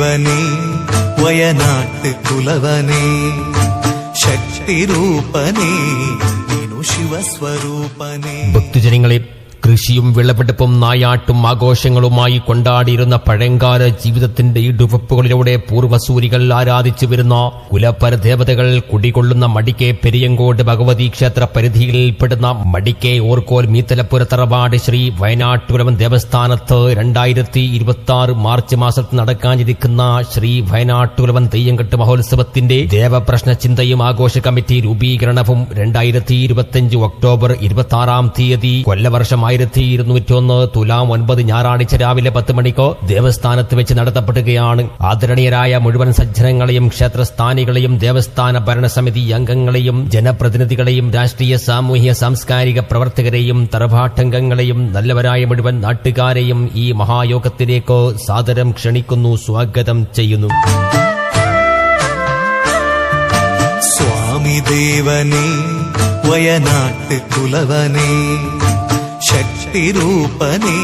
ദേവനേ വയനാട്ട് കുലവനേ ശക്തിരൂപനേ ശിവസ്വരൂപനേ. ഭക്തജനങ്ങളെ, കൃഷിയും വിളവെടുപ്പും നായാട്ടും ആഘോഷങ്ങളുമായി കൊണ്ടാടിയിരുന്ന പഴയകാല ജീവിതത്തിന്റെ ഇടുവപ്പുകളിലൂടെ പൂർവ്വസൂരികൾ ആരാധിച്ചു വരുന്ന കുലപരദേവതകൾ കുടികൊള്ളുന്ന മടിക്കെ പെരിയങ്കോട് ഭഗവതി ക്ഷേത്ര പരിധിയിൽപ്പെടുന്ന മടിക്കെ ഓർക്കോൽ മീത്തലപ്പുര തറവാട് ശ്രീ വയനാട്ടുകുലവൻ ദേവസ്ഥാനത്ത് 2026 മാർച്ച് മാസത്തിൽ നടക്കാനിരിക്കുന്ന ശ്രീ വയനാട്ടുകുലവൻ തെയ്യംകെട്ട് മഹോത്സവത്തിന്റെ ദേവപ്രശ്ന ചിന്തയും ആഘോഷ കമ്മിറ്റി രൂപീകരണവും 2025 ഒക്ടോബർ 26 തീയതി കൊല്ലവർഷം 1201 തുലാം 9 ഞായറാഴ്ച രാവിലെ 10 മണിക്ക് ദേവസ്ഥാനത്ത് വെച്ച് നടത്തപ്പെടുകയാണ്. ആദരണീയരായ മുഴുവൻ സജ്ജനങ്ങളെയും ക്ഷേത്രസ്ഥാനികളെയും ദേവസ്ഥാന ഭരണസമിതി അംഗങ്ങളെയും ജനപ്രതിനിധികളെയും രാഷ്ട്രീയ സാമൂഹ്യ സാംസ്കാരിക പ്രവർത്തകരെയും തറവാട്ടംഗങ്ങളെയും നല്ലവരായ മുഴുവൻ നാട്ടുകാരെയും ഈ മഹായോഗത്തിലേക്ക് സാദരം ക്ഷണിക്കുന്നു, സ്വാഗതം ചെയ്യുന്നു. സ്വാമി ദേവനേ വയനാട്ട് കുലവനേ ശക്തിരൂപനേ